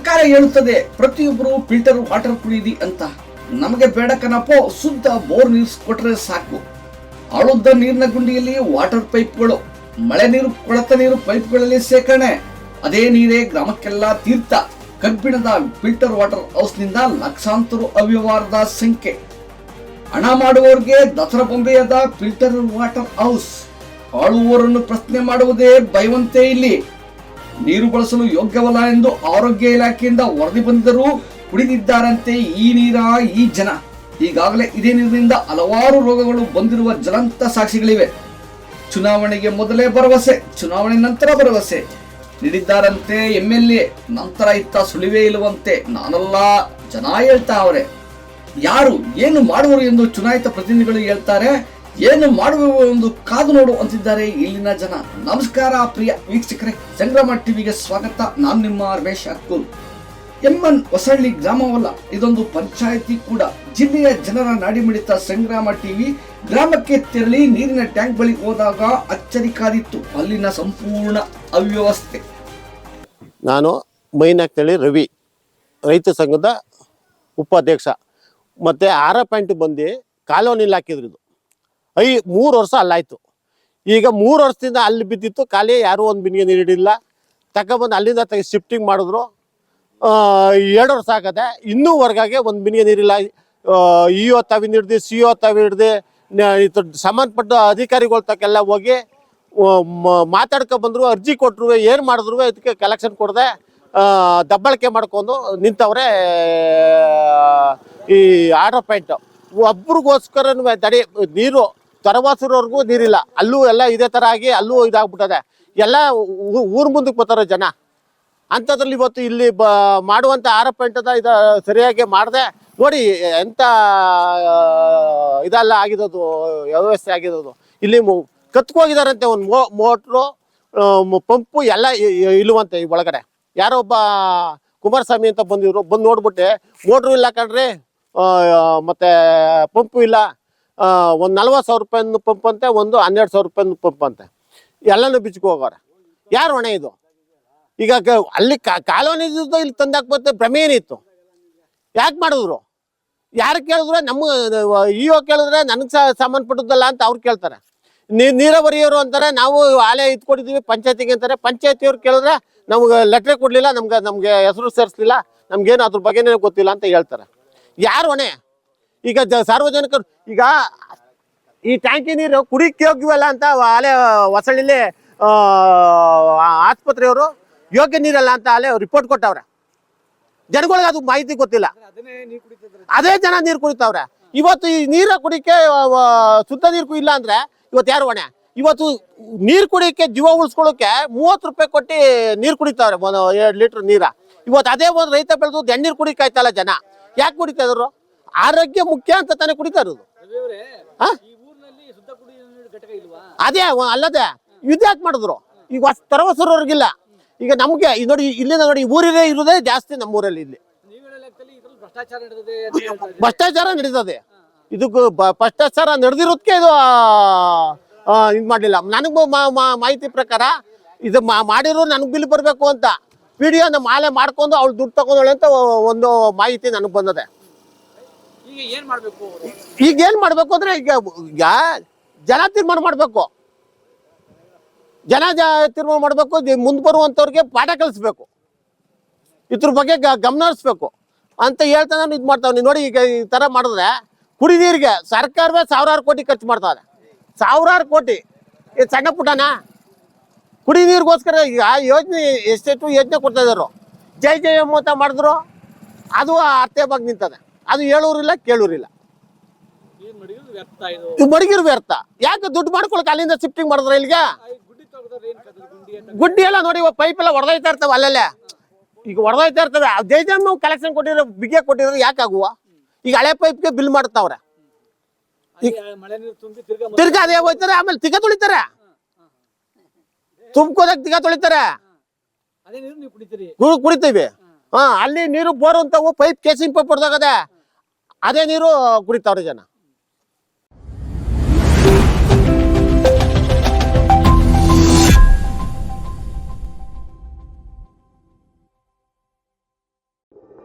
ಸರ್ಕಾರ ಹೇಳುತ್ತದೆ ಪ್ರತಿಯೊಬ್ಬರು ಫಿಲ್ಟರ್ ವಾಟರ್ ಕುಡಿಯಿರಿ ಅಂತ. ನಮಗೆ ಬೇಡ ಕಣಪ್ಪೋ, ಶುದ್ಧ ಬೋರ್ ನೀರು ಕೊಟ್ರೆ ಸಾಕು. ಆಳುದ್ದ ನೀರಿನ ಗುಂಡಿಯಲ್ಲಿ ವಾಟರ್ ಪೈಪ್ಗಳು, ಮಳೆ ನೀರು, ಕೊಳತ ನೀರು ಪೈಪ್ಗಳಲ್ಲಿ ಸೇಕರಣೆ. ಅದೇ ನೀರೇ ಗ್ರಾಮಕ್ಕೆಲ್ಲ ತೀರ್ಥ. ಕಬ್ಬಿಣದ ಫಿಲ್ಟರ್ ವಾಟರ್ ಹೌಸ್ ನಿಂದ ಲಕ್ಷಾಂತರ ಅವ್ಯವಹಾರದ ಸಂಖ್ಯೆ. ಹಣ ಮಾಡುವವರಿಗೆ ದಸರಾ ಬೊಂಬೆಯಾದ ಫಿಲ್ಟರ್ ವಾಟರ್ ಹೌಸ್. ಆಳುವವರನ್ನು ಪ್ರಶ್ನೆ ಮಾಡುವುದೇ ಭಯವಂತೆ ಇಲ್ಲಿ. ನೀರು ಬಳಸಲು ಯೋಗ್ಯವಲ್ಲ ಎಂದು ಆರೋಗ್ಯ ಇಲಾಖೆಯಿಂದ ವರದಿ ಬಂದರೂ ಕುಡಿದಿದ್ದಾರಂತೆ ಈ ಈ ಜನ. ಈಗಾಗಲೇ ಇದೇ ನೀರಿನಿಂದ ಹಲವಾರು ರೋಗಗಳು ಬಂದಿರುವ ಜ್ವಲಂತ ಸಾಕ್ಷಿಗಳಿವೆ. ಚುನಾವಣೆಗೆ ಮೊದಲೇ ಭರವಸೆ, ಚುನಾವಣೆ ನಂತರ ಭರವಸೆ ನೀಡಿದ್ದಾರಂತೆ MLA. ನಂತರ ಇತ್ತ ಸುಳಿವೇ ಇಲ್ಲವಂತೆ. ನಾನಲ್ಲ, ಜನ ಹೇಳ್ತಾ ಅವರೇ. ಯಾರು ಏನು ಮಾಡುವರು ಎಂದು ಚುನಾಯಿತ ಪ್ರತಿನಿಧಿಗಳು ಹೇಳ್ತಾರೆ. ಏನು ಮಾಡುವ ಎಂದು ಕಾದು ನೋಡು ಅಂತಿದ್ದಾರೆ ಇಲ್ಲಿನ ಜನ. ನಮಸ್ಕಾರ ಪ್ರಿಯ ವೀಕ್ಷಕರೇ, ಸಂಗ್ರಾಮ ಟಿವಿಗೆ ಸ್ವಾಗತ. ನಾನು ನಿಮ್ಮ ರಮೇಶ್ ಅಕ್ಕೂರ್. ಎಮ್ಮನ್ ಹೊಸಳ್ಳಿ ಗ್ರಾಮವಲ್ಲ, ಇದೊಂದು ಪಂಚಾಯಿತಿ ಕೂಡ. ಜಿಲ್ಲೆಯ ಜನರ ನಾಡಿಮಿಡಿತ ಸಂಗ್ರಾಮ ಟಿವಿ ಗ್ರಾಮಕ್ಕೆ ತೆರಳಿ ನೀರಿನ ಟ್ಯಾಂಕ್ ಬಳಿ ಹೋದಾಗ ಅಚ್ಚರಿ ಕಾದಿತ್ತು. ಅಲ್ಲಿನ ಸಂಪೂರ್ಣ ಅವ್ಯವಸ್ಥೆ. ನಾನು ಮೈನಾಕ್ತಳ್ಳಿ ರವಿ, ರೈತ ಸಂಘದ ಉಪಾಧ್ಯಕ್ಷ. ಮತ್ತು 6 ಪಾಯಿಂಟ್ ಬಂದು ಕಾಲೋನಿಲಿ ಹಾಕಿದ್ರು. 3 ವರ್ಷ ಅಲ್ಲಾಯ್ತು. ಈಗ 3 ವರ್ಷದಿಂದ ಅಲ್ಲಿ ಬಿದ್ದಿತ್ತು ಖಾಲಿ. ಯಾರೂ ಒಂದು ಬಿನ್ಗೆ ನೀರಿಡಿಲ್ಲ. ತಗೊಬಂದು ಅಲ್ಲಿಂದ ಶಿಫ್ಟಿಂಗ್ ಮಾಡಿದ್ರು. 2 ವರ್ಷ ಆಗದೆ, ಇನ್ನೂ ಹೊರ್ಗಾಗೆ ಒಂದು ಬಿನ್ಗೆ ನೀರಿಲ್ಲ. EO ತಾವಿಂದ ಹಿಡ್ದು CO ತಾವಿ ಹಿಡ್ದು ಸಂಬಂಧಪಟ್ಟ ಅಧಿಕಾರಿಗಳ ತಕ್ಕೆಲ್ಲ ಹೋಗಿ ಮಾತಾಡ್ಕೊಬಂದ್ರು, ಅರ್ಜಿ ಕೊಟ್ಟರು. ಏನು ಮಾಡಿದ್ರು ಇದಕ್ಕೆ ಕಲೆಕ್ಷನ್ ಕೊಡದೆ ದಬ್ಬಾಳಿಕೆ ಮಾಡ್ಕೊಂಡು ನಿಂತವ್ರೆ ಈ 6 ಪಾಯಿಂಟ್. ಒಬ್ರಿಗೋಸ್ಕರ ತಡೆ ನೀರು ತರವಾಸರವರೆಗೂ ನೀರಿಲ್ಲ. ಅಲ್ಲೂ ಎಲ್ಲ ಇದೇ ಥರ ಆಗಿ ಅಲ್ಲೂ ಇದಾಗ್ಬಿಟ್ಟದೆ. ಎಲ್ಲ ಊರು ಮುಂದಕ್ಕೆ ಬರ್ತಾರೆ ಜನ. ಅಂಥದ್ರಲ್ಲಿ ಇವತ್ತು ಇಲ್ಲಿ ಮಾಡುವಂಥ 6 ಪಾಯಿಂಟದ ಇದು ಸರಿಯಾಗಿ ಮಾಡಿದೆ ನೋಡಿ. ಎಂಥ ಇದೆಲ್ಲ ಆಗಿರೋದು, ವ್ಯವಸ್ಥೆ ಆಗಿರೋದು. ಇಲ್ಲಿ ಕತ್ಕೋಗಿದಾರಂತೆ ಒಂದು ಮೋಟ್ರು, ಪಂಪು ಎಲ್ಲ ಇಲ್ಲವಂತೆ ಈ ಒಳಗಡೆ. ಯಾರೋ ಒಬ್ಬ ಕುಮಾರಸ್ವಾಮಿ ಅಂತ ಬಂದಿದ್ರು. ಬಂದು ನೋಡ್ಬಿಟ್ಟೆ ಮೋಟ್ರು ಇಲ್ಲ ಕಣ್ರಿ, ಮತ್ತು ಪಂಪು ಇಲ್ಲ. ಒಂದು 40,000 ರೂಪಾಯಿನ ಪಂಪ್ ಅಂತೆ, ಒಂದು 12,000 ರೂಪಾಯಿನ ಪಂಪ್ ಅಂತೆ. ಎಲ್ಲನೂ ಬಿಚ್ಕೊ ಹೋಗೋರೆ. ಯಾರು ಹೊಣೆ ಇದು? ಈಗ ಅಲ್ಲಿ ಕಾಲೋನಿ ಇಲ್ಲಿ ತಂದಾಕ್ಬತ್ತೆ ಭ್ರಮೆ ಏನಿತ್ತು? ಯಾಕೆ ಮಾಡಿದ್ರು? ಯಾರು ಕೇಳಿದ್ರೆ ನಮ್ಮ EO ಕೇಳಿದ್ರೆ ನನಗೆ ಸಂಬಂಧಪಟ್ಟದ್ದಲ್ಲ ಅಂತ ಅವ್ರು ಕೇಳ್ತಾರೆ. ನೀರಾವರಿಯವರು ಅಂತಾರೆ ನಾವು ಆಲೆ ಇಟ್ಕೊಟ್ಟಿದ್ದೀವಿ ಪಂಚಾಯತಿಗೆ ಅಂತಾರೆ. ಪಂಚಾಯತಿಯವ್ರು ಕೇಳಿದ್ರೆ ನಮ್ಗೆ ಲೆಟ್ರೆ ಕೊಡಲಿಲ್ಲ, ನಮ್ಗೆ ಹೆಸರು ಸೇರಿಸಲಿಲ್ಲ, ನಮ್ಗೇನು ಅದ್ರ ಬಗ್ಗೆನೇ ಗೊತ್ತಿಲ್ಲ ಅಂತ ಹೇಳ್ತಾರೆ. ಯಾರು ಹೊಣೆ? ಈಗ ಸಾರ್ವಜನಿಕರು ಈಗ ಈ ಟ್ಯಾಂಕಿ ನೀರು ಕುಡಿಯಕ್ಕೆ ಯೋಗ್ಯವಲ್ಲ ಅಂತ ಆಲೆ ಹೊಸಳ್ಳಿಲಿ ಆಸ್ಪತ್ರೆಯವರು ಯೋಗ್ಯ ನೀರಲ್ಲ ಅಂತ ಅಲ್ಲೇ ರಿಪೋರ್ಟ್ ಕೊಟ್ಟವ್ರೆ. ಜನಗಳಿಗೆ ಅದು ಮಾಹಿತಿ ಗೊತ್ತಿಲ್ಲ. ಅದೇ ಜನ ನೀರು ಕುಡಿತಾವ್ರೆ. ಇವತ್ತು ಈ ನೀರ ಕುಡಿಕೆ ಶುದ್ಧ ನೀರು ಇಲ್ಲ ಅಂದ್ರೆ ಇವತ್ತು ಯಾರು ಹೊಣೆ? ಇವತ್ತು ನೀರು ಕುಡಿಯಕ್ಕೆ ಜೀವ ಉಳಿಸ್ಕೊಳ್ಳೋಕೆ 30 ರೂಪಾಯಿ ಕೊಟ್ಟು ನೀರು ಕುಡಿತಾವ್ರೆ, 2 ಲೀಟ್ರ್ ನೀರ. ಇವತ್ತು ಅದೇ ಒಂದು ರೈತ ಬೆಳೆದು ಎಣ್ಣೀರು ಕುಡಿಕಾಯ್ತಲ್ಲ ಜನ. ಯಾಕೆ ಕುಡಿತಾ ಇದ್ರು? ಆರೋಗ್ಯ ಮುಖ್ಯ ಅಂತ ತಾನೇ ಕುಡಿತಾ ಇರೋದು. ಅದೇ ಅಲ್ಲದೆ ಇದ್ಯಾಕೆ ಮಾಡಿದ್ರು? ಈಗ ತರವಸರವ್ರಿಗಿಲ್ಲ. ಈಗ ನಮ್ಗೆ ನೋಡಿ ಇಲ್ಲಿಂದ ನೋಡಿ ಊರಿರೇ ಇರೋದೇ ಜಾಸ್ತಿ ನಮ್ಮೂರಲ್ಲಿ. ಇಲ್ಲಿ ಭ್ರಷ್ಟಾಚಾರ ನಡೀತದೆ. ಇದಕ್ಕೂ ಭ್ರಷ್ಟಾಚಾರ ನಡೆದಿರೋದಕ್ಕೆ ಇದು ಮಾಡಲಿಲ್ಲ. ನನಗೂ ಮಾಹಿತಿ ಪ್ರಕಾರ ಇದು ಮಾಡಿರೋ ನನಗೆ ಬಿಲ್ ಬರಬೇಕು ಅಂತ PDO ಮಾಲೆ ಮಾಡ್ಕೊಂಡು ಅವಳು ದುಡ್ಡು ತಗೊಂಡೋಳೆ ಅಂತ ಒಂದು ಮಾಹಿತಿ ನನಗೆ ಬಂದದೆ. ಈಗ ಏನು ಮಾಡಬೇಕು ಅಂದರೆ ಈಗ ಜನ ತೀರ್ಮಾನ ಮಾಡಬೇಕು. ಜನ ತೀರ್ಮಾನ ಮಾಡಬೇಕು. ಮುಂದೆ ಬರುವಂಥವ್ರಿಗೆ ಪಾಠ ಕಲಿಸ್ಬೇಕು, ಇದ್ರ ಬಗ್ಗೆ ಗಮನ ಹರಿಸ್ಬೇಕು ಅಂತ ಹೇಳ್ತಾ ನಾನು ಇದು ಮಾಡ್ತಾವೆ. ನೋಡಿ ಈಗ ಈ ಥರ ಮಾಡಿದ್ರೆ ಕುಡಿ ನೀರಿಗೆ ಸರ್ಕಾರವೇ 1000 ಕೋಟಿ ಖರ್ಚು ಮಾಡ್ತಾವೆ. 1000 ಕೋಟಿ ಇದು ಸಣ್ಣ ಪುಟ್ಟನ ಕುಡಿ ನೀರಿಗೋಸ್ಕರ. ಈಗ ಯೋಜನೆ ಎಷ್ಟೆಷ್ಟು ಯೋಜನೆ ಕೊಡ್ತಾ ಇದ್ದಾರೆ. ಜೈ ಅಂತ ಮಾಡಿದ್ರು, ಅದು ಅರ್ಥ ಭಾಗ ನಿಂತದೆ. ಅದು ಹೇಳೋರಿಲ್ಲ ಕೇಳೋರಿಲ್ಲ. ಮಡಗಿರು ವ್ಯರ್ಥ. ಯಾಕೆ ದುಡ್ಡು ಮಾಡ್ಕೊಳಕ್ಕೆ ಅಲ್ಲಿಂದ ಶಿಫ್ಟಿಂಗ್ ಮಾಡಿದ್ರೆ ಇಲ್ಲಿಗೆ? ಗುಡ್ಡಿ ಎಲ್ಲ ನೋಡಿ ಪೈಪ್ ಎಲ್ಲ ಹೊಡೆದೈತಾ ಇರ್ತವೆ ಅಲ್ಲಲ್ಲೇ. ಈಗ ಹೊಡೆದೈತಾ ಇರ್ತವೆ. ಜೈಜಮ್ಮ ಕಲೆಕ್ಷನ್ ಕೊಟ್ಟಿರೋ ಬಿಗ್ಗೆ ಕೊಟ್ಟಿರೋ ಯಾಕೆ ಆಗುವ? ಈಗ ಹಳೆ ಪೈಪ್ಗೆ ಬಿಲ್ ಮಾಡ್ತಾವ್ರೆ. ತಿರ್ಗಾ ಅದೇ ಹೋಯ್ತಾರೆ. ಆಮೇಲೆ ತಿಗ ತೊಳಿತಾರೆ, ತುಂಬ್ಕೋದಾಗ ತಿಗ ತೊಳಿತಾರೆ, ಕುಡಿತೀವಿ. ಅಲ್ಲಿ ನೀರು ಬೋರ್ ಅಂತವು ಪೈಪ್ ಕೇಸಿಂಗ್ ಪೈಪ್ ಹೊಡೆದಾಗದೆ ಅದೇ ನೀರು ಕುಡಿತಾವ್ರೆ ಜನ.